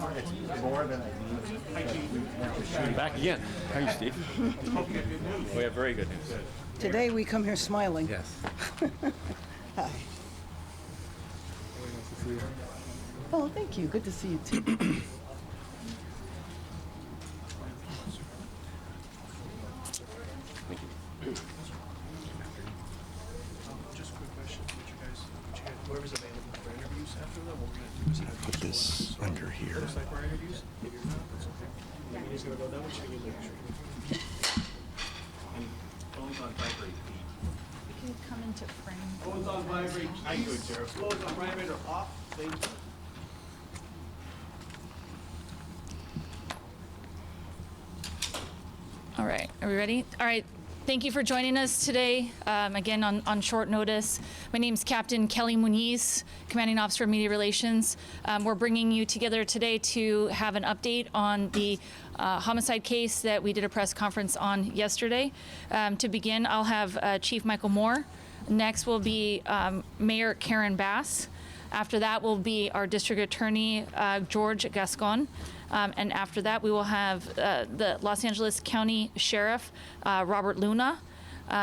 It's more than I need. Back again. How are you, Steve? We have very good news. Today we come here smiling. Yes. Hi. Oh, thank you. Good to see you too. Thank you. Just a quick question. Whoever's available for interviews after them, what we're going to do is have Put this under here. looks like for interviews. If you're not, that's okay. The meeting's going to go that way, so you can And phone's on vibrate. You can come into frame. Phone's on vibrate. I do it, Sheriff. Phone's on vibrate or off. Same. All right, are we ready? All right, thank you for joining us today, again on short notice. My name is Captain Kelly Muniz, Commanding Officer of Media Relations. We're bringing you together today to have an update on the homicide case that we did a press conference on yesterday. To begin, I'll have Chief Michael Moore. Next will be Mayor Karen Bass. After that will be our District Attorney, George Gascon. And after that, we will have the Los Angeles County Sheriff, Robert Luna.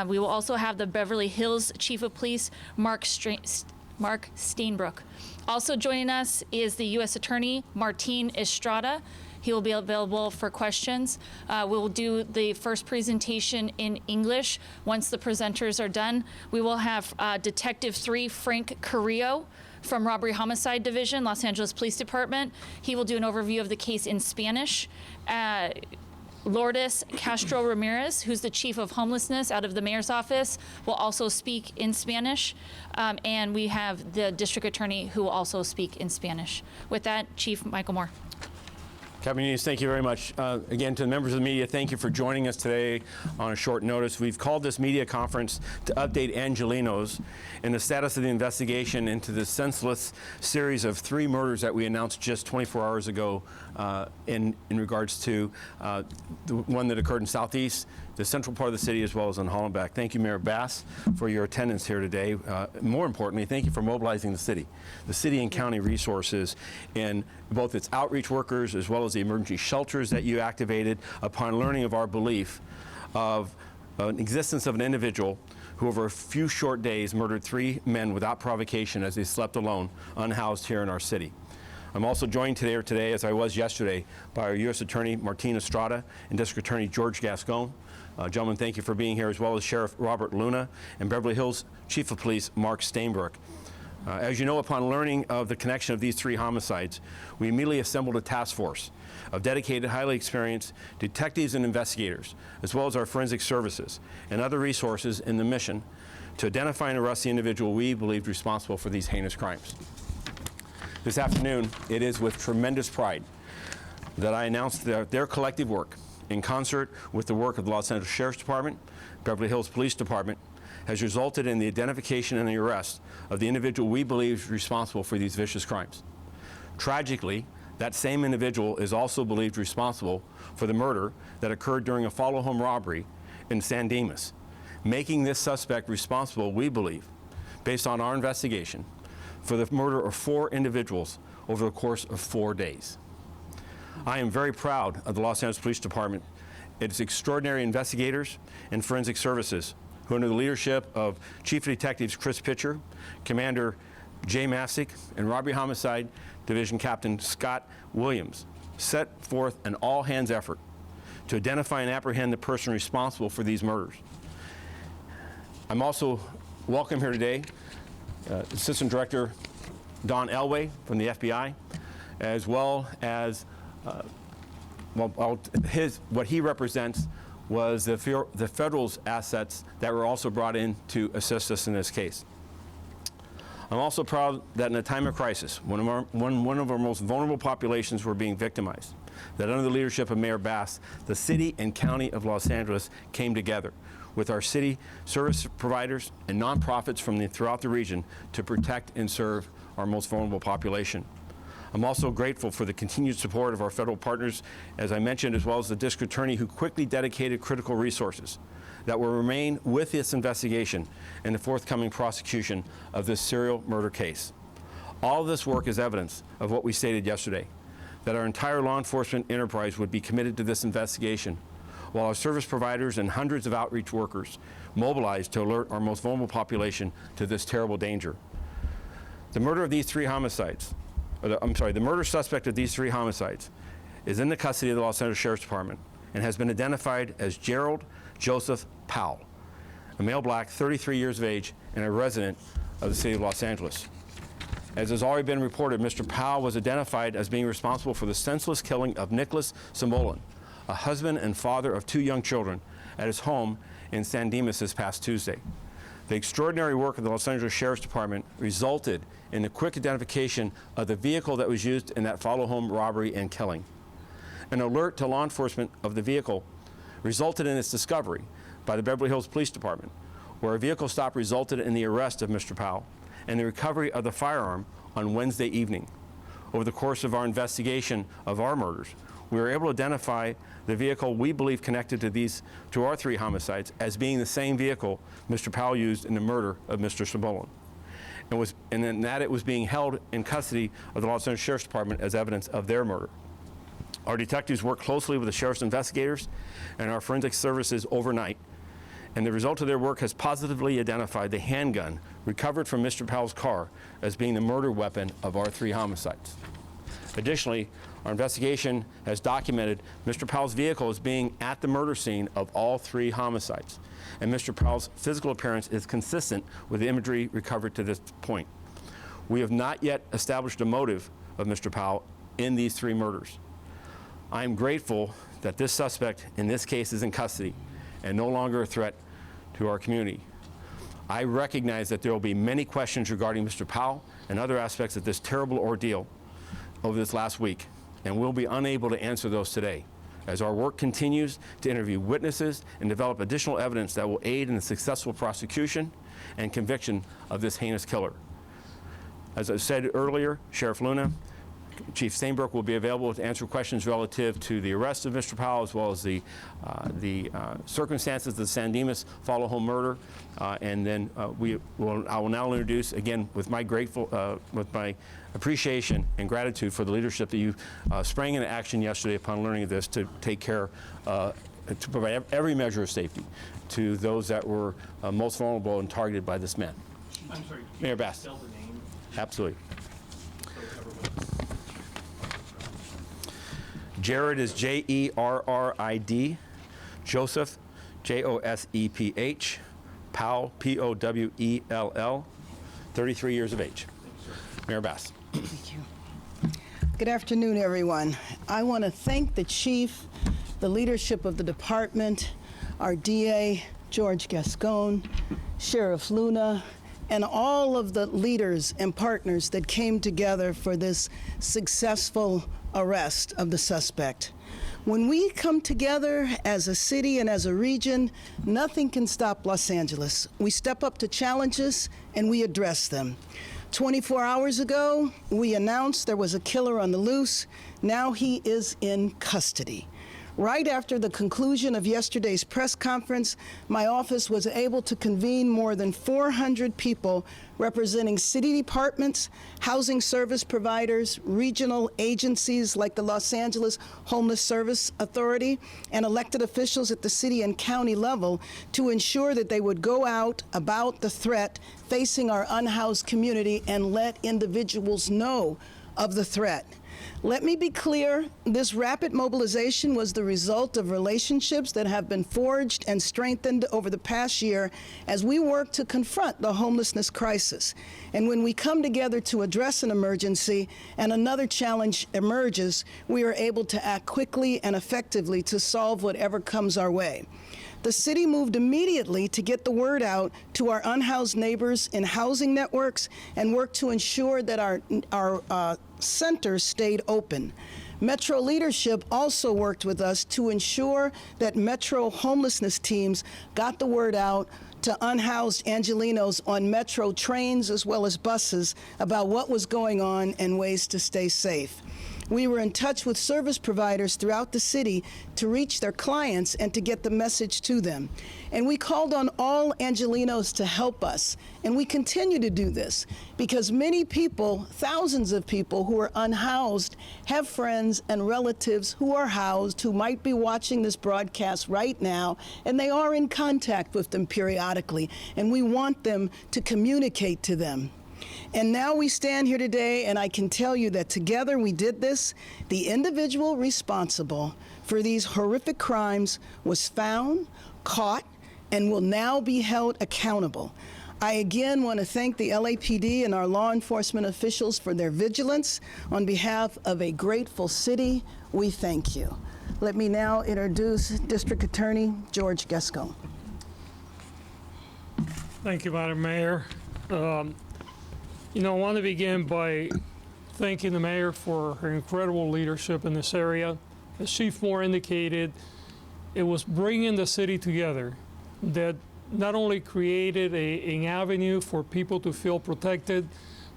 We will also have the Beverly Hills Chief of Police, Mark Steinbrook. Also joining us is the U.S. Attorney, Martin Estrada. He will be available for questions. We will do the first presentation in English. Once the presenters are done, we will have Detective 3, Frank Carrillo, from Robbery Homicide Division, Los Angeles Police Department. He will do an overview of the case in Spanish. Lourdes Castro Ramirez, who's the Chief of Homelessness out of the Mayor's Office, will also speak in Spanish. And we have the District Attorney who will also speak in Spanish. With that, Chief Michael Moore. Captain Muniz, thank you very much. Again, to the members of the media, thank you for joining us today on a short notice. We've called this media conference to update Angelenos in the status of the investigation into the senseless series of 3 murders that we announced just 24 hours ago in regards to the one that occurred in Southeast, the central part of the city, as well as in Hollenbeck. Thank you, Mayor Bass, for your attendance here today. More importantly, thank you for mobilizing the city and county resources in both its outreach workers as well as the emergency shelters that you activated upon learning of our belief of an existence of an individual who over a few short days murdered 3 men without provocation as they slept alone, unhoused here in our city. I'm also joined today, as I was yesterday, by our U.S. Attorney, Martin Estrada, and District Attorney, George Gascon. Gentlemen, thank you for being here, as well as Sheriff Robert Luna and Beverly Hills Chief of Police, Mark Steinbrook. As you know, upon learning of the connection of these 3 homicides, we immediately assembled a task force of dedicated, highly experienced detectives and investigators, as well as our forensic services and other resources in the mission to identify and arrest the individual we believed responsible for these heinous crimes. This afternoon, it is with tremendous pride that I announce that their collective work, in concert with the work of the Los Angeles Sheriff's Department, Beverly Hills Police Department, has resulted in the identification and the arrest of the individual we believe is responsible for these vicious crimes. Tragically, that same individual is also believed responsible for the murder that occurred during a follow-home robbery in San Dimas, making this suspect responsible, we believe, based on our investigation, for the murder of 4 individuals over the course of 4 days. I am very proud of the Los Angeles Police Department, its extraordinary investigators and forensic services, who under the leadership of Chief of Detectives Chris Pitcher, Commander Jay Masick, and Robbery Homicide Division Captain Scott Williams, set forth an all-hands effort to identify and apprehend the person responsible for these murders. I'm also welcome here today Assistant Director Don Elway from the FBI, as well as what he represents was the federal's assets that were also brought in to assist us in this case. I'm also proud that in a time of crisis, when one of our most vulnerable populations were being victimized, that under the leadership of Mayor Bass, the city and county of Los Angeles came together with our city service providers and nonprofits from throughout the region to protect and serve our most vulnerable population. I'm also grateful for the continued support of our federal partners, as I mentioned, as well as the district attorney who quickly dedicated critical resources that will remain with this investigation and the forthcoming prosecution of this serial murder case. All of this work is evidence of what we stated yesterday, that our entire law enforcement enterprise would be committed to this investigation, while our service providers and hundreds of outreach workers mobilized to alert our most vulnerable population to this terrible danger. The murder of these three homicides, the murder suspect of these three homicides is in the custody of the Los Angeles Sheriff's Department and has been identified as Gerald Joseph Powell, a male black, 33 years of age, and a resident of the city of Los Angeles. As has already been reported, Mr. Powell was identified as being responsible for the senseless killing of Nicholas Sambolin, a husband and father of two young children, at his home in San Dimas this past Tuesday. The extraordinary work of the Los Angeles Sheriff's Department resulted in the quick identification of the vehicle that was used in that follow-home robbery and killing. An alert to law enforcement of the vehicle resulted in its discovery by the Beverly Hills Police Department, where a vehicle stop resulted in the arrest of Mr. Powell and the recovery of the firearm on Wednesday evening. Over the course of our investigation of our murders, we were able to identify the vehicle we believe connected to our three homicides as being the same vehicle Mr. Powell used in the murder of Mr. Sambolin, and then that it was being held in custody of the Los Angeles Sheriff's Department as evidence of their murder. Our detectives worked closely with the sheriff's investigators and our forensic services overnight, and the result of their work has positively identified the handgun recovered from Mr. Powell's car as being the murder weapon of our three homicides. Additionally, our investigation has documented Mr. Powell's vehicle as being at the murder scene of all three homicides, and Mr. Powell's physical appearance is consistent with the imagery recovered to this point. We have not yet established a motive of Mr. Powell in these three murders. I am grateful that this suspect in this case is in custody and no longer a threat to our community. I recognize that there will be many questions regarding Mr. Powell and other aspects of this terrible ordeal over this last week, and we'll be unable to answer those today as our work continues to interview witnesses and develop additional evidence that will aid in the successful prosecution and conviction of this heinous killer. As I said earlier, Sheriff Luna, Chief Stainbrook will be available to answer questions relative to the arrest of Mr. Powell, as well as the circumstances of the San Dimas follow-home murder, and then I will now introduce, again, with my appreciation and gratitude for the leadership that you sprang into action yesterday upon learning of this, to take care, to provide every measure of safety to those that were most vulnerable and targeted by this man. I'm sorry, Mayor Bass. spell the name? Absolutely. So everyone- Jared is Jerrid, Joseph, Joseph, Powell, Powell, 33 years of age. Mayor Bass. Thank you. Good afternoon, everyone. I want to thank the chief, the leadership of the department, our DA, George Gascon, Sheriff Luna, and all of the leaders and partners that came together for this successful arrest of the suspect. When we come together as a city and as a region, nothing can stop Los Angeles. We step up to challenges and we address them. 24 hours ago, we announced there was a killer on the loose. Now he is in custody. Right after the conclusion of yesterday's press conference, my office was able to convene more than 400 people representing city departments, housing service providers, regional agencies like the Los Angeles Homeless Service Authority, and elected officials at the city and county level to ensure that they would go out about the threat facing our unhoused community and let individuals know of the threat. Let me be clear, this rapid mobilization was the result of relationships that have been forged and strengthened over the past year as we work to confront the homelessness crisis. And when we come together to address an emergency and another challenge emerges, we are able to act quickly and effectively to solve whatever comes our way. The city moved immediately to get the word out to our unhoused neighbors in housing networks and worked to ensure that our centers stayed open. Metro leadership also worked with us to ensure that Metro homelessness teams got the word out to unhoused Angelenos on Metro trains as well as buses about what was going on and ways to stay safe. We were in touch with service providers throughout the city to reach their clients and to get the message to them. And we called on all Angelenos to help us. And we continue to do this because many people, thousands of people who are unhoused, have friends and relatives who are housed, who might be watching this broadcast right now, and they are in contact with them periodically. And we want them to communicate to them. And now we stand here today, and I can tell you that together we did this. The individual responsible for these horrific crimes was found, caught, and will now be held accountable. I again want to thank the LAPD and our law enforcement officials for their vigilance. On behalf of a grateful city, we thank you. Let me now introduce District Attorney George Gascon. Thank you, Madam Mayor. I want to begin by thanking the mayor for her incredible leadership in this area. As Chief Moore indicated, it was bringing the city together that not only created an avenue for people to feel protected,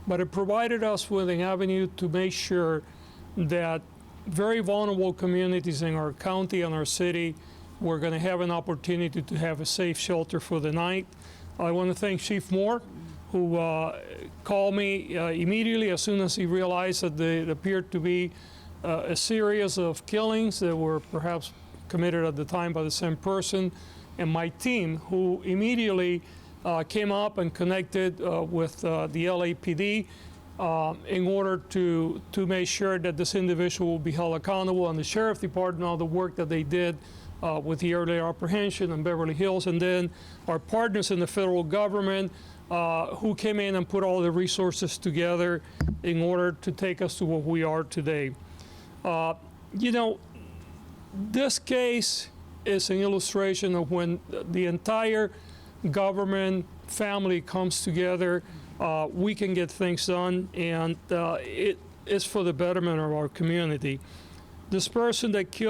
but it provided us with an avenue to make sure that very vulnerable communities in our county and our city were going to have an opportunity to have a safe shelter for the night. I want to thank Chief Moore, who called me immediately as soon as he realized that there appeared to be a series of killings that were perhaps committed at the time by the same person, and my team, who immediately came up and connected with the LAPD in order to make sure that this individual will be held accountable, and the Sheriff Department, all the work that they did with the earlier apprehension in Beverly Hills, and then our partners in the federal government who came in and put all the resources together in order to take us to what we are today. This case is an illustration of when the entire government family comes together, we can get things done, and it is for the betterment of our community. This person that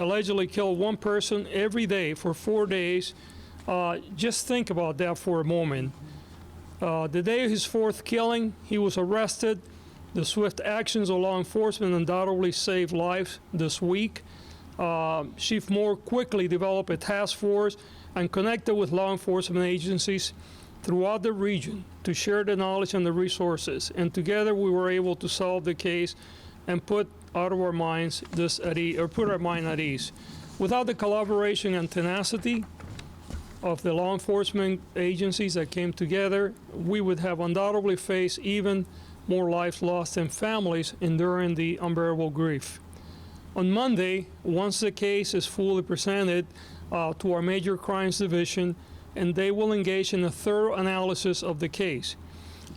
allegedly killed one person every day for 4 days, just think about that for a moment. The day of his fourth killing, he was arrested. The swift actions of law enforcement undoubtedly saved lives this week. Chief Moore quickly developed a task force and connected with law enforcement agencies throughout the region to share the knowledge and the resources. And together we were able to solve the case and put our mind at ease. Without the collaboration and tenacity of the law enforcement agencies that came together, we would have undoubtedly faced even more lives lost and families enduring the unbearable grief. On Monday, once the case is fully presented to our Major Crimes Division, and they will engage in a thorough analysis of the case.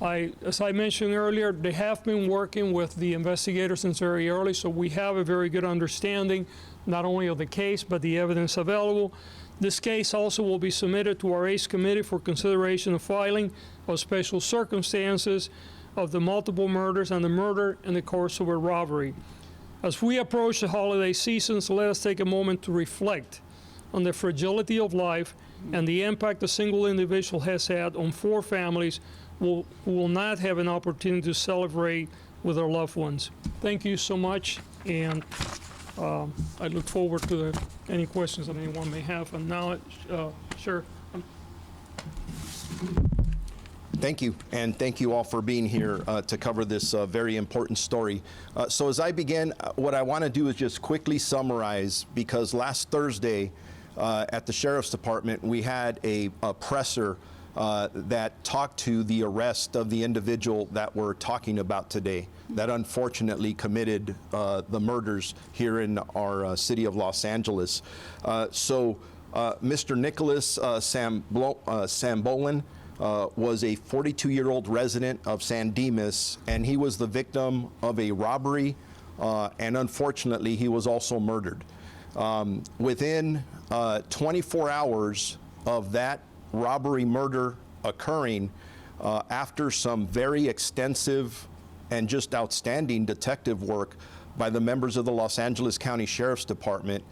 As I mentioned earlier, they have been working with the investigators since very early, so we have a very good understanding not only of the case, but the evidence available. This case also will be submitted to our ACE Committee for consideration of filing of special circumstances of the multiple murders and the murder in the course of a robbery. As we approach the holiday seasons, let us take a moment to reflect on the fragility of life and the impact a single individual has had on 4 families who will not have an opportunity to celebrate with their loved ones. Thank you so much, and I look forward to any questions that anyone may have. And now, sure. Thank you, and thank you all for being here to cover this very important story. So as I begin, what I want to do is just quickly summarize, because last Thursday at the Sheriff's Department, we had a presser that talked to the arrest of the individual that we're talking about today, that unfortunately committed the murders here in our city of Los Angeles. Mr. Nicholas Sambolin was a 42-year-old resident of San Dimas, and he was the victim of a robbery, and unfortunately, he was also murdered. Within 24 hours of that robbery murder occurring, after some very extensive and just outstanding detective work by the members of the Los Angeles County Sheriff's Department,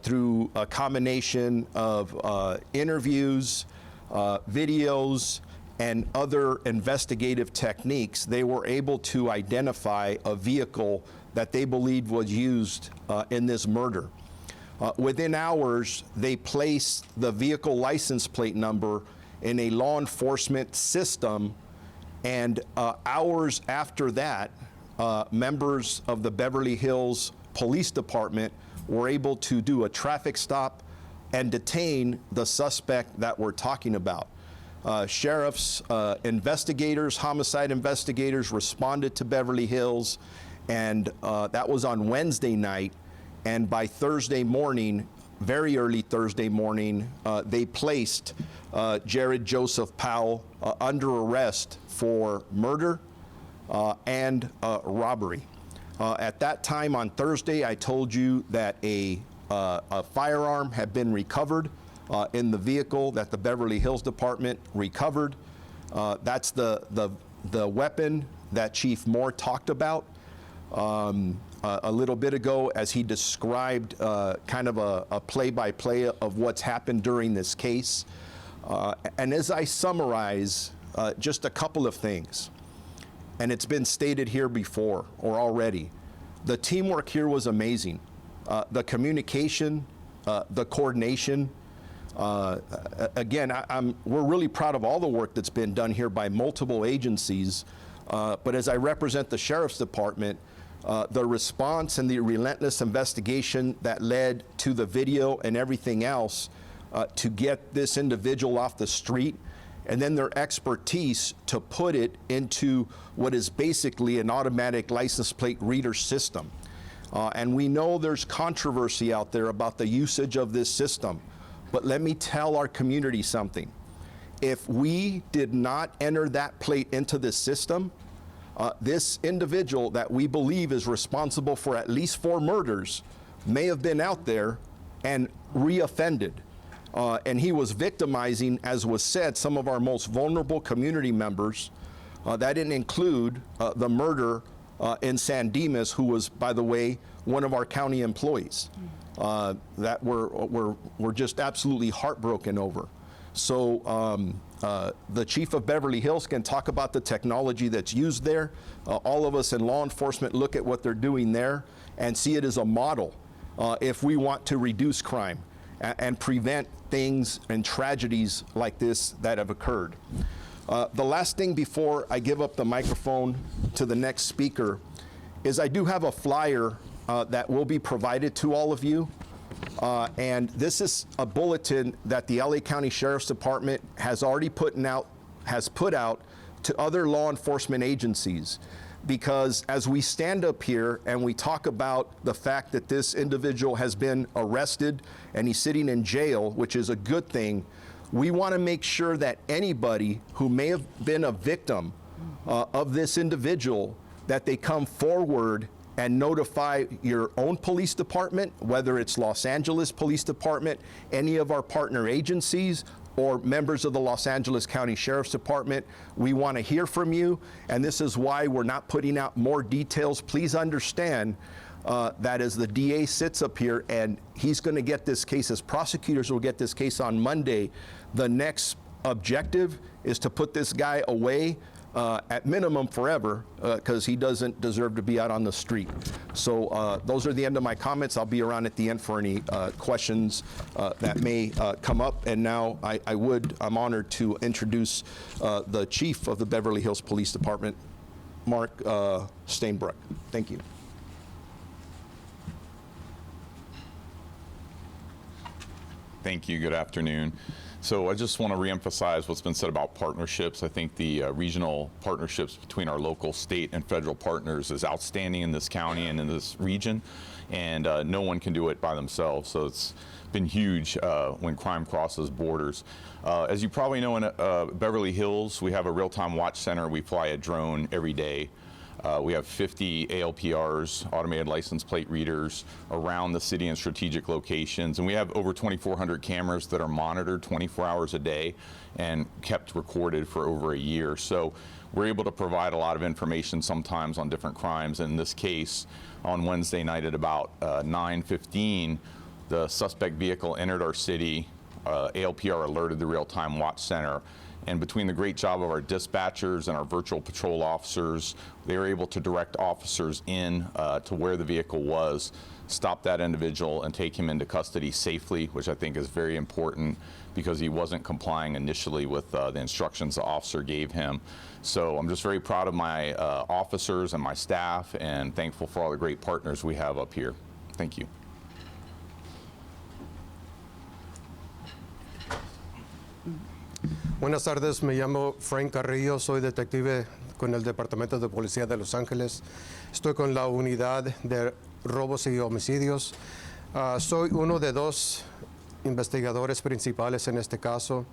through a combination of interviews, videos, and other investigative techniques, they were able to identify a vehicle that they believed was used in this murder. Within hours, they placed the vehicle license plate number in a law enforcement system, and hours after that, members of the Beverly Hills Police Department were able to do a traffic stop and detain the suspect that we're talking about. Sheriff's investigators, homicide investigators responded to Beverly Hills, and that was on Wednesday night. And by Thursday morning, very early Thursday morning, they placed Jared Joseph Powell under arrest for murder and robbery. At that time on Thursday, I told you that a firearm had been recovered in the vehicle that the Beverly Hills Department recovered. That's the weapon that Chief Moore talked about a little bit ago as he described kind of a play-by-play of what's happened during this case. And as I summarize, just a couple of things, and it's been stated here before or already, the teamwork here was amazing. The communication, the coordination. Again, we're really proud of all the work that's been done here by multiple agencies, but as I represent the Sheriff's Department, the response and the relentless investigation that led to the video and everything else to get this individual off the street, and then their expertise to put it into what is basically an automatic license plate reader system. And we know there's controversy out there about the usage of this system, but let me tell our community something. If we did not enter that plate into this system, this individual that we believe is responsible for at least 4 murders may have been out there and reoffended. And he was victimizing, as was said, some of our most vulnerable community members. That didn't include the murder in San Dimas, who was, by the way, one of our county employees that we're just absolutely heartbroken over. So the chief of Beverly Hills can talk about the technology that's used there. All of us in law enforcement look at what they're doing there and see it as a model if we want to reduce crime and prevent things and tragedies like this that have occurred. The last thing before I give up the microphone to the next speaker is I do have a flyer that will be provided to all of you. And this is a bulletin that the LA County Sheriff's Department has already put out to other law enforcement agencies. Because as we stand up here and we talk about the fact that this individual has been arrested and he's sitting in jail, which is a good thing, we want to make sure that anybody who may have been a victim of this individual, that they come forward and notify your own police department, whether it's Los Angeles Police Department, any of our partner agencies, or members of the Los Angeles County Sheriff's Department. We want to hear from you, and this is why we're not putting out more details. Please understand that as the DA sits up here and he's going to get this case, as prosecutors will get this case on Monday, the next objective is to put this guy away at minimum forever, because he doesn't deserve to be out on the street. So those are the end of my comments. I'll be around at the end for any questions that may come up. And now I'm honored to introduce the chief of the Beverly Hills Police Department, Mark Stainbrook. Thank you. Thank you. Good afternoon. So I just want to reemphasize what's been said about partnerships. I think the regional partnerships between our local, state, and federal partners is outstanding in this county and in this region, and no one can do it by themselves. So it's been huge when crime crosses borders. As you probably know, in Beverly Hills, we have a real-time watch center. We fly a drone every day. We have 50 ALPRs, automated license plate readers, around the city in strategic locations. And we have over 2,400 cameras that are monitored 24 hours a day and kept recorded for over a year. So we're able to provide a lot of information sometimes on different crimes. In this case, on Wednesday night at about 9:15, the suspect vehicle entered our city. ALPR alerted the real-time watch center, And between the great job of our dispatchers and our virtual patrol officers, they were able to direct officers in to where the vehicle was, stop that individual and take him into custody safely, which I think is very important because he wasn't complying initially with the instructions the officer gave him. So I'm just very proud of my officers and my staff and thankful for all the great partners we have up here. Thank you. Buenas tardes, me llamo Frank Carrillo, soy detective con el Departamento de Policía de Los Ángeles. Estoy con la unidad de robos y homicidios. Soy uno de dos investigadores principales en este caso,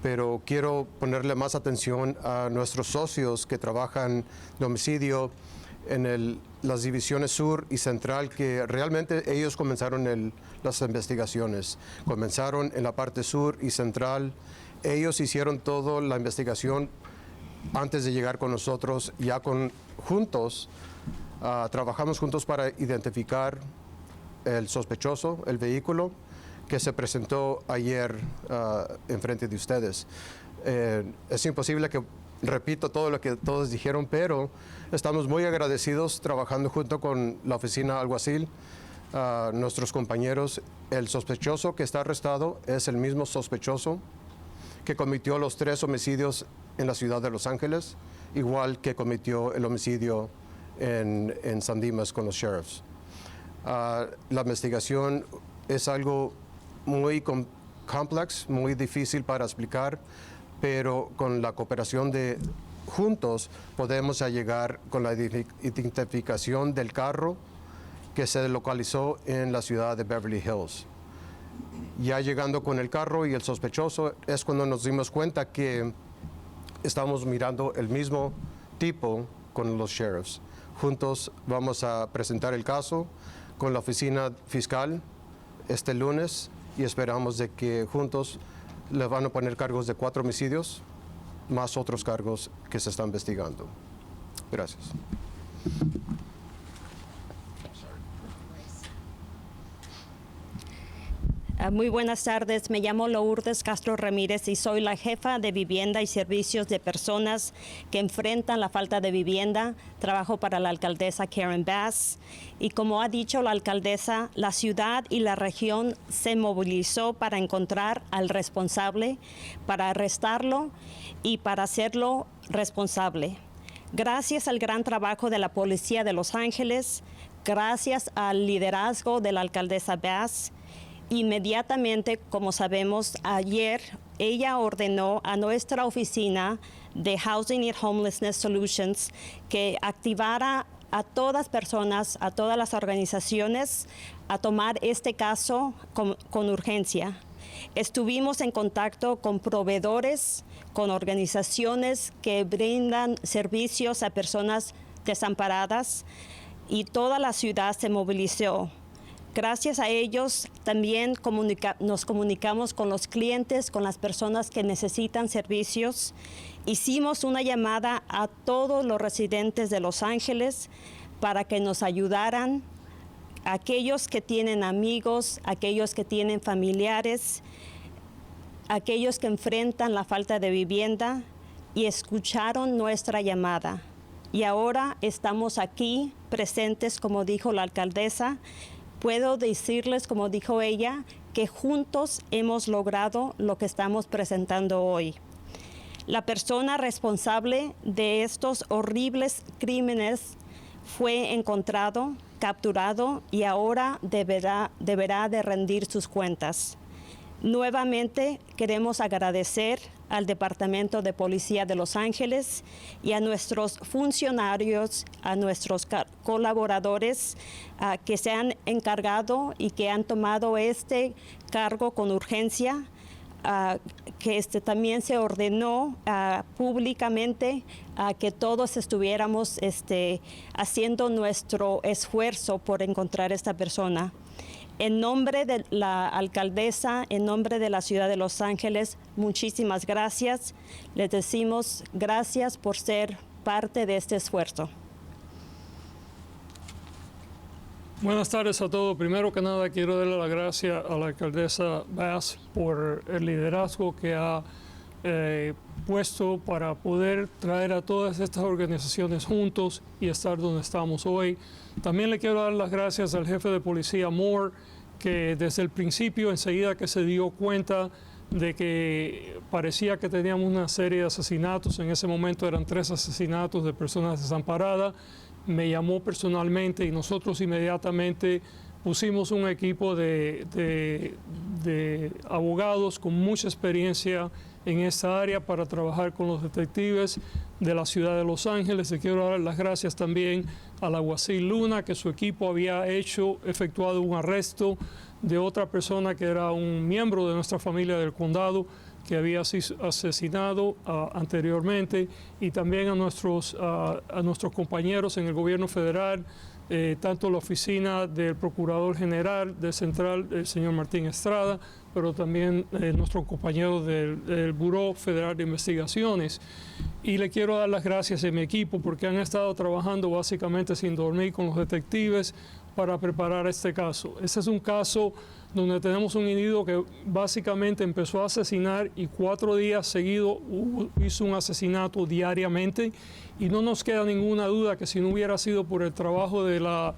pero quiero ponerle más atención a nuestros socios que trabajan de homicidio en las divisiones sur y central, que realmente ellos comenzaron las investigaciones. Comenzaron en la parte sur y central. Ellos hicieron toda la investigación antes de llegar con nosotros, ya juntos, trabajamos juntos para identificar el sospechoso, el vehículo que se presentó ayer enfrente de ustedes. Es imposible que repito todo lo que todos dijeron, pero estamos muy agradecidos trabajando junto con la oficina alguacil, nuestros compañeros. El sospechoso que está arrestado es el mismo sospechoso que cometió los 3 homicidios en la ciudad de Los Ángeles, igual que cometió el homicidio en San Dimas con los sheriffs. La investigación es algo muy complejo, muy difícil para explicar, pero con la cooperación de juntos podemos llegar con la identificación del carro que se localizó en la ciudad de Beverly Hills. Ya llegando con el carro y el sospechoso es cuando nos dimos cuenta que estamos mirando el mismo tipo con los sheriffs. Juntos vamos a presentar el caso con la oficina fiscal este lunes y esperamos de que juntos le van a poner cargos de 4 homicidios, más otros cargos que se están investigando. Gracias. Muy buenas tardes, me llamo Lourdes Castro Ramírez y soy la jefa de vivienda y servicios de personas que enfrentan la falta de vivienda. Trabajo para la alcaldesa Karen Bass y como ha dicho la alcaldesa, la ciudad y la región se movilizó para encontrar al responsable, para arrestarlo y para hacerlo responsable. Gracias al gran trabajo de la Policía de Los Ángeles, gracias al liderazgo de la alcaldesa Bass, inmediatamente, como sabemos, ayer ella ordenó a nuestra oficina de Housing and Homelessness Solutions que activara a todas personas, a todas las organizaciones a tomar este caso con urgencia. Estuvimos en contacto con proveedores, con organizaciones que brindan servicios a personas desamparadas y toda la ciudad se movilizó. Gracias a ellos también nos comunicamos con los clientes, con las personas que necesitan servicios. Hicimos una llamada a todos los residentes de Los Ángeles para que nos ayudaran, aquellos que tienen amigos, aquellos que tienen familiares, aquellos que enfrentan la falta de vivienda y escucharon nuestra llamada. Y ahora estamos aquí presentes, como dijo la alcaldesa. Puedo decirles, como dijo ella, que juntos hemos logrado lo que estamos presentando hoy. La persona responsable de estos horribles crímenes fue encontrado, capturado y ahora deberá de rendir sus cuentas. Nuevamente queremos agradecer al Departamento de Policía de Los Ángeles y a nuestros funcionarios, a nuestros colaboradores que se han encargado y que han tomado este cargo con urgencia, que también se ordenó públicamente que todos estuviéramos haciendo nuestro esfuerzo por encontrar esta persona. En nombre de la alcaldesa, en nombre de la ciudad de Los Ángeles, muchísimas gracias. Les decimos gracias por ser parte de este esfuerzo. Buenas tardes a todos. Primero que nada, quiero darle las gracias a la alcaldesa Bass por el liderazgo que ha puesto para poder traer a todas estas organizaciones juntos y estar donde estamos hoy. También le quiero dar las gracias al jefe de policía Moore, que desde el principio, enseguida que se dio cuenta de que parecía que teníamos una serie de asesinatos, en ese momento eran 3 asesinatos de personas desamparadas, me llamó personalmente y nosotros inmediatamente pusimos un equipo de abogados con mucha experiencia en esta área para trabajar con los detectives de la ciudad de Los Ángeles. Le quiero dar las gracias también al alguacil Luna, que su equipo había efectuado un arresto de otra persona que era un miembro de nuestra familia del condado que había sido asesinado anteriormente, y también a nuestros compañeros en el gobierno federal, tanto la oficina del Procurador General de Central, el señor Martín Estrada, pero también nuestros compañeros del Buró Federal de Investigaciones. Y le quiero dar las gracias a mi equipo porque han estado trabajando básicamente sin dormir con los detectives para preparar este caso. Este es un caso donde tenemos un individuo que básicamente empezó a asesinar y 4 días seguidos hizo un asesinato diariamente, y no nos queda ninguna duda que si no hubiera sido por el trabajo de la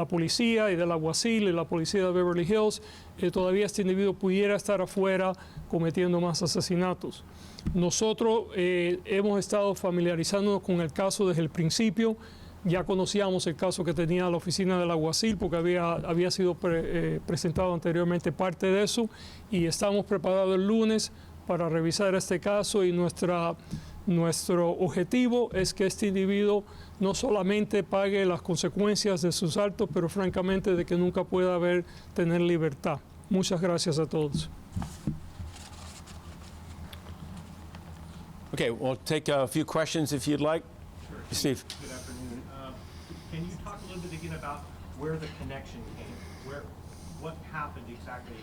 policía y del alguacil y la policía de Beverly Hills, todavía este individuo pudiera estar afuera cometiendo más asesinatos. Nosotros hemos estado familiarizándonos con el caso desde el principio. Ya conocíamos el caso que tenía la oficina del alguacil porque había sido presentado anteriormente parte de eso, y estamos preparados el lunes para revisar este caso, y nuestro objetivo es que este individuo no solamente pague las consecuencias de sus actos, pero francamente de que nunca pueda tener libertad. Muchas gracias a todos. Okay, we'll take a few questions if you'd like. Sure. Steve. Good afternoon. Can you talk a little bit again about where the connection came? What happened exactly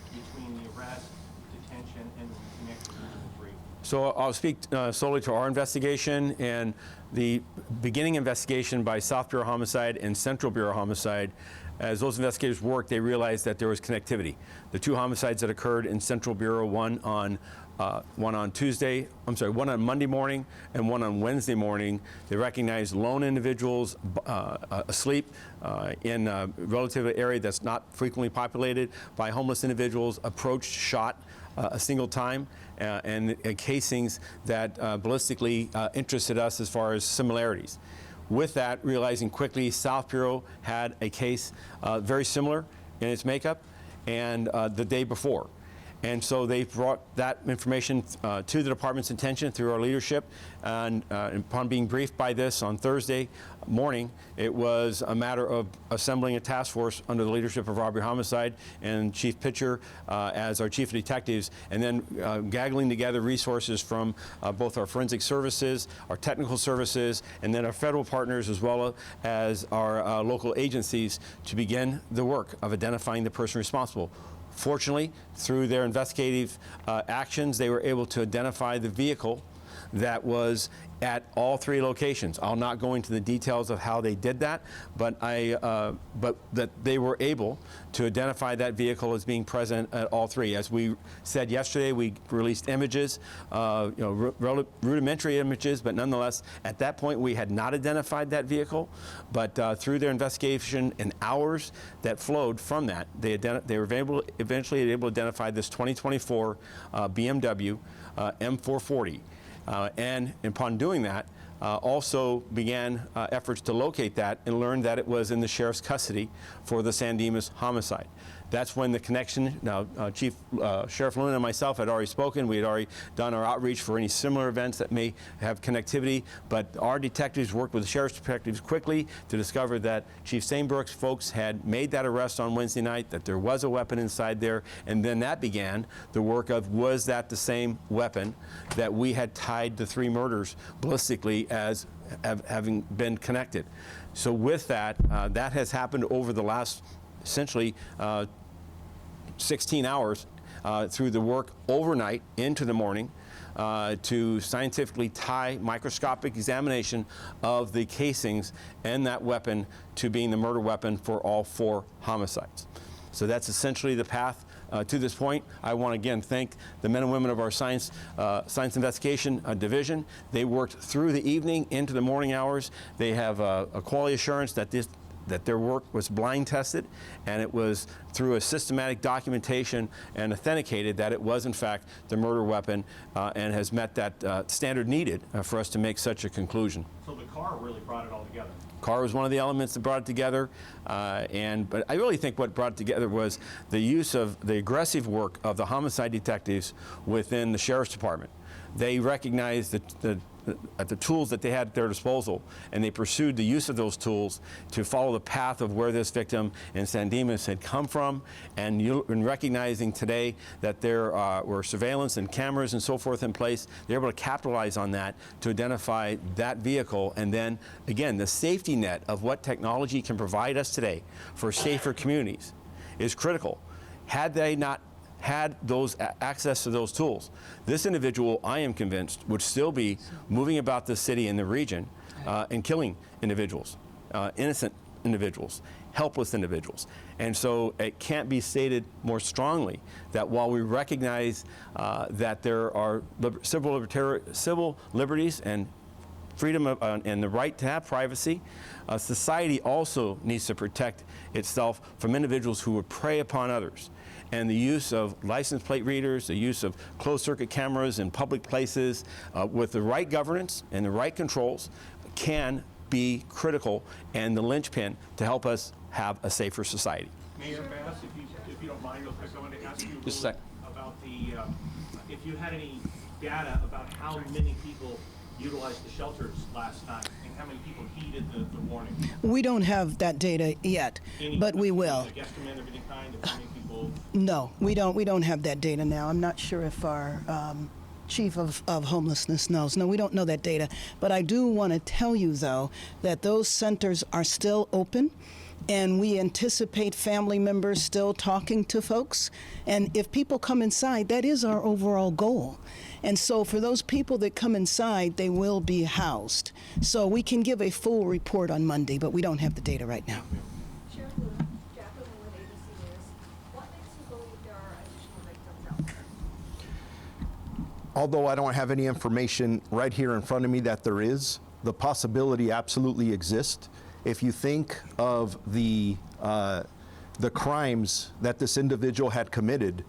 between the arrest, detention, and the connection to the 3? So I'll speak solely to our investigation and the beginning investigation by South Bureau Homicide and Central Bureau Homicide. As those investigators worked, they realized that there was connectivity. The 2 homicides that occurred in Central Bureau, one on Monday morning and one on Wednesday morning, they recognized lone individuals asleep in a relative area that's not frequently populated by homeless individuals, approached, shot a single time, and casings that ballistically interested us as far as similarities. With that, realizing quickly South Bureau had a case very similar in its makeup and the day before. And so they brought that information to the department's attention through our leadership, and upon being briefed by this on Thursday morning, it was a matter of assembling a task force under the leadership of Robbery Homicide and Chief Pitcher as our chief of detectives, and then gaggling together resources from both our forensic services, our technical services, and then our federal partners, as well as our local agencies, to begin the work of identifying the person responsible. Fortunately, through their investigative actions, they were able to identify the vehicle that was at all 3 locations. I'll not go into the details of how they did that, but that they were able to identify that vehicle as being present at all 3. As we said yesterday, we released images, rudimentary images, but nonetheless, at that point, we had not identified that vehicle. But through their investigation and hours that flowed from that, they were eventually able to identify this 2024 BMW M440. And upon doing that, also began efforts to locate that and learned that it was in the sheriff's custody for the San Dimas homicide. That's when the connection, now Sheriff Luna and myself had already spoken. We had already done our outreach for any similar events that may have connectivity, but our detectives worked with the sheriff's detectives quickly to discover that Chief Stainbrook's folks had made that arrest on Wednesday night, that there was a weapon inside there, and then that began the work of, was that the same weapon that we had tied the 3 murders ballistically as having been connected. So with that, that has happened over the last essentially 16 hours through the work overnight into the morning to scientifically tie microscopic examination of the casings and that weapon to being the murder weapon for all 4 homicides. So that's essentially the path to this point. I want to again thank the men and women of our Science Investigation Division. They worked through the evening into the morning hours. They have a quality assurance that their work was blind tested, and it was through a systematic documentation and authenticated that it was in fact the murder weapon, and has met that standard needed for us to make such a conclusion. So the car really brought it all together. Car was one of the elements that brought it together, but I really think what brought it together was the use of the aggressive work of the homicide detectives within the Sheriff's Department. They recognized the tools that they had at their disposal, and they pursued the use of those tools to follow the path of where this victim in San Dimas had come from, and recognizing today that there were surveillance and cameras and so forth in place, they're able to capitalize on that to identify that vehicle, and then again the safety net of what technology can provide us today for safer communities is critical. Had they not had those access to those tools, this individual, I am convinced, would still be moving about the city and the region and killing individuals, innocent individuals, helpless individuals. And so it can't be stated more strongly that while we recognize that there are civil liberties and freedom of, and the right to have privacy, society also needs to protect itself from individuals who would prey upon others. And the use of license plate readers, the use of closed-circuit cameras in public places with the right governance and the right controls can be critical and the linchpin to help us have a safer society. Mayor Bass, if you don't mind, real quick, I wanted to ask you Just a sec. about if you had any data about how many people utilized the shelters last time and how many people heeded the warning. We don't have that data yet, but we will. A guesstimate of any kind of how many people? No, we don't have that data now. I'm not sure if our chief of homelessness knows. No, we don't know that data. But I do want to tell you, though, that those centers are still open, and we anticipate family members still talking to folks. And if people come inside, that is our overall goal. And so for those people that come inside, they will be housed. So we can give a full report on Monday, but we don't have the data right now. Sheriff Luna, Jacqueline with ABC News. What makes you believe there are additional victims out there? Although I don't have any information right here in front of me that there is, the possibility absolutely exists. If you think of the crimes that this individual had committed,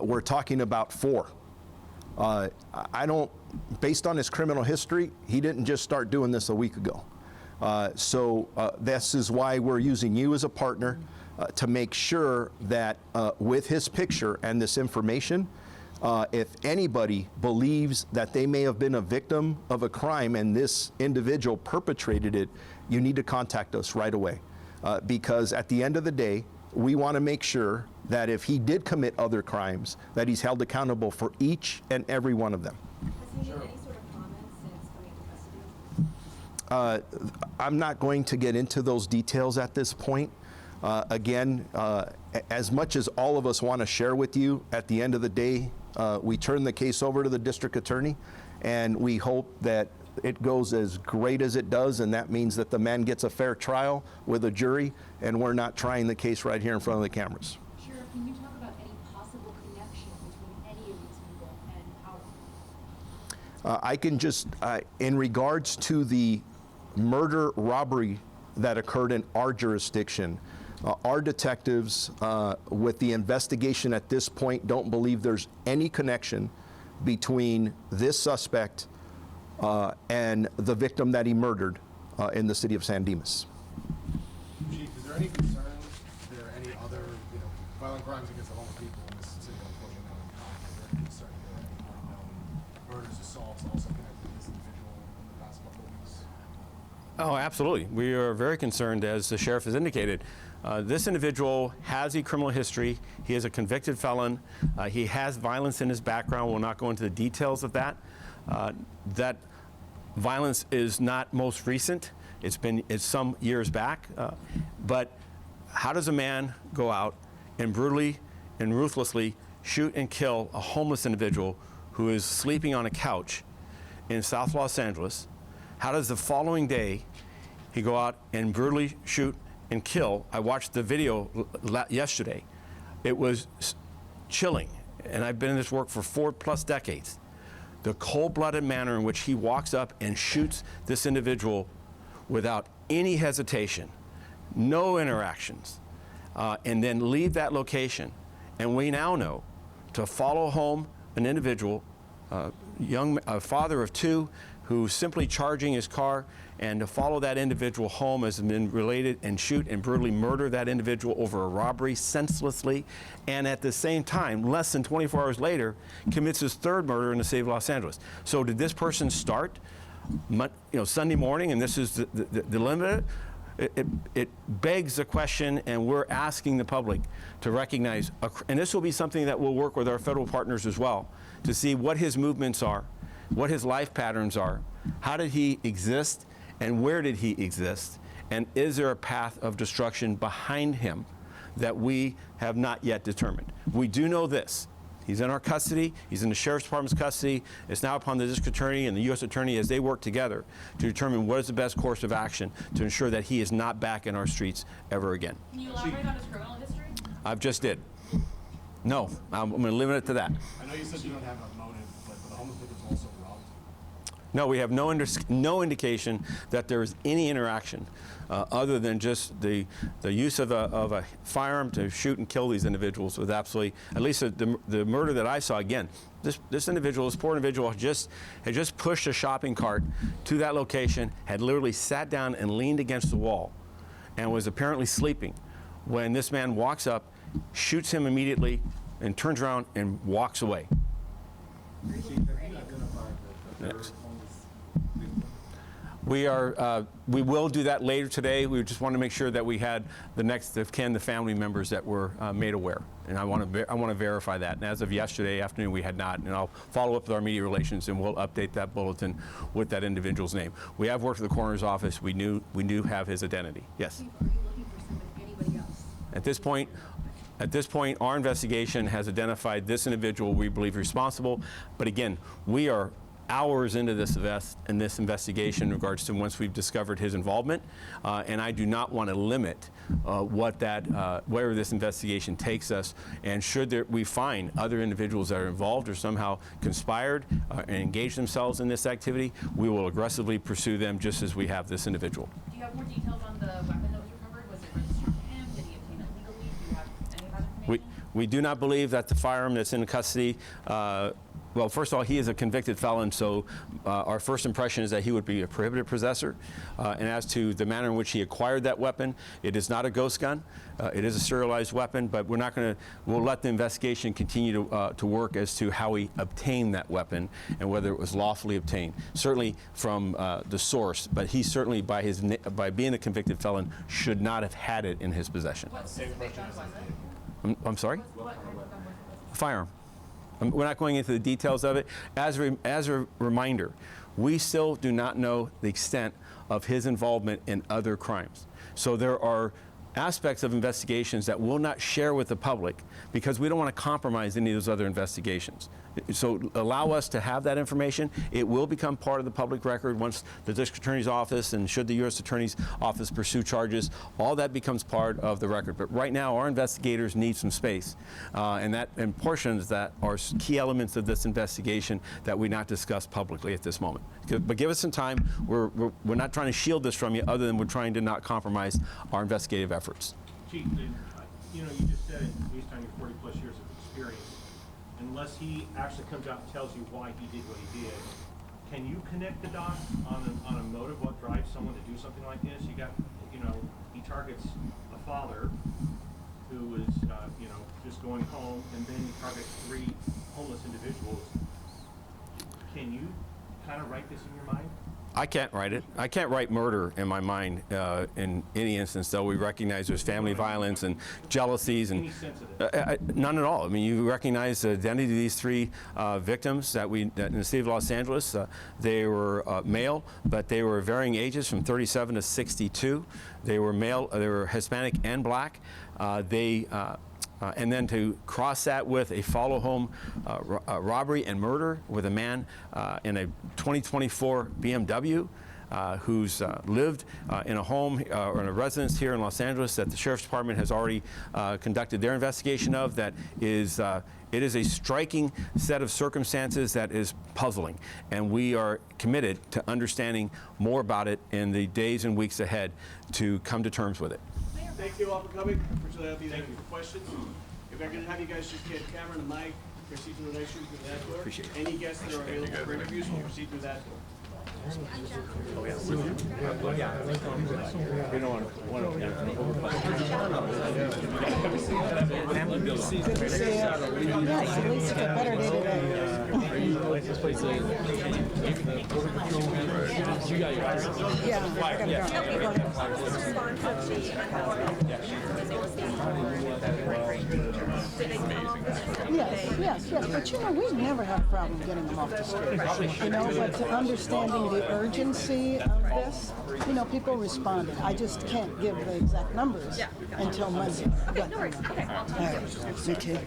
we're talking about 4. Based on his criminal history, he didn't just start doing this a week ago. So this is why we're using you as a partner to make sure that with his picture and this information, if anybody believes that they may have been a victim of a crime and this individual perpetrated it, you need to contact us right away. Because at the end of the day, we want to make sure that if he did commit other crimes, that he's held accountable for each and every one of them. Has he made any sort of comments since coming to custody? I'm not going to get into those details at this point. Again, as much as all of us want to share with you, at the end of the day, we turn the case over to the district attorney, and we hope that it goes as great as it does, and that means that the man gets a fair trial with a jury, and we're not trying the case right here in front of the cameras. Sheriff, can you talk about any possible connection between any of these people and our? I can just, in regards to the murder robbery that occurred in our jurisdiction, our detectives, with the investigation at this point, don't believe there's any connection between this suspect and the victim that he murdered in the city of San Dimas. Chief, is there any concern there are any other, violent crimes against the homeless people in this city that are closing down? Is there any concern there are any unknown murders, assaults also connected to this individual in the past couple of weeks? Oh, absolutely. We are very concerned, as the sheriff has indicated. This individual has a criminal history. He is a convicted felon. He has violence in his background. We'll not go into the details of that. That violence is not most recent. It's some years back. But how does a man go out and brutally and ruthlessly shoot and kill a homeless individual who is sleeping on a couch in South Los Angeles? How does the following day he go out and brutally shoot and kill? I watched the video yesterday. It was chilling, and I've been in this work for 4+ decades, the cold-blooded manner in which he walks up and shoots this individual without any hesitation, no interactions, and then leave that location. And we now know to follow home an individual, a father of 2, who's simply charging his car, and to follow that individual home has been related and shoot and brutally murder that individual over a robbery senselessly, and at the same time, less than 24 hours later, commits his 3rd murder in the city of Los Angeles. So did this person start Sunday morning, and this is the limit? It begs the question, and we're asking the public to recognize, and this will be something that we'll work with our federal partners as well, to see what his movements are, what his life patterns are, how did he exist, and where did he exist, and is there a path of destruction behind him that we have not yet determined. We do know this. He's in our custody. He's in the Sheriff's Department's custody. It's now upon the District Attorney and the U.S. Attorney as they work together to determine what is the best course of action to ensure that he is not back in our streets ever again. Can you elaborate on his criminal history? I've just did. No, I'm going to limit it to that. I know you said you don't have a motive, but the homeless victims also robbed. No, we have no indication that there is any interaction other than just the use of a firearm to shoot and kill these individuals with absolutely, at least the murder that I saw, again, this individual, this poor individual had just pushed a shopping cart to that location, had literally sat down and leaned against the wall and was apparently sleeping when this man walks up, shoots him immediately, and turns around and walks away. Next. We will do that later today. We just want to make sure that we had the next of kin, the family members that were made aware, and I want to verify that. And as of yesterday afternoon, we had not. And I'll follow up with our media relations, and we'll update that bulletin with that individual's name. We have worked with the coroner's office. We do have his identity. Yes. Are you looking for anybody else? At this point, our investigation has identified this individual we believe responsible. But again, we are hours into this investigation in regards to once we've discovered his involvement, and I do not want to limit where this investigation takes us. And should we find other individuals that are involved or somehow conspired and engaged themselves in this activity, we will aggressively pursue them just as we have this individual. Do you have more details on the weapon that was recovered? Was it registered to him? Did he obtain it legally? Do you have any of that information? We do not believe that the firearm that's in custody, well, first of all, he is a convicted felon, so our first impression is that he would be a prohibited possessor. And as to the manner in which he acquired that weapon, it is not a ghost gun. It is a serialized weapon, but we'll let the investigation continue to work as to how he obtained that weapon and whether it was lawfully obtained. Certainly from the source, but he certainly, by being a convicted felon, should not have had it in his possession. What specific gun was it? I'm sorry? What kind of gun was it? Firearm. We're not going into the details of it. As a reminder, we still do not know the extent of his involvement in other crimes. So there are aspects of investigations that we'll not share with the public because we don't want to compromise any of those other investigations. So allow us to have that information. It will become part of the public record once the District Attorney's Office and should the U.S. Attorney's Office pursue charges, all that becomes part of the record. But right now, our investigators need some space, and portions that are key elements of this investigation that we not discuss publicly at this moment. But give us some time. We're not trying to shield this from you, other than we're trying to not compromise our investigative efforts. Chief, you just said, based on your 40+ years of experience, unless he actually comes out and tells you why he did what he did, can you connect the dots on a motive, what drives someone to do something like this? You got, he targets a father who was, just going home, and then he targets 3 homeless individuals. Can you kind of write this in your mind? I can't write it. I can't write murder in my mind in any instance, though we recognize there's family violence and jealousies and Any sense of it? none at all. I mean, you recognize the identity of these 3 victims that in the city of Los Angeles. They were male, but they were varying ages from 37 to 62. They were male. They were Hispanic and black. And then to cross that with a follow-home robbery and murder with a man in a 2024 BMW, who's lived in a home or in a residence here in Los Angeles that the Sheriff's Department has already conducted their investigation of. That is, it is a striking set of circumstances that is puzzling, and we are committed to understanding more about it in the days and weeks ahead to come to terms with it. Thank you all for coming. Unfortunately, I'll be there for questions. If I can have you guys just get camera and mic, proceed to the next room through that door. Appreciate it. Any guests that are available for interviews will proceed through that door. Yes, at least it's a better day today. Yeah, I gotta go. Yes, but you know, we never have a problem getting them off the street. You know, but to understanding the urgency of this, you know, people responded. I just can't give the exact numbers until Monday. But, all right, thank you.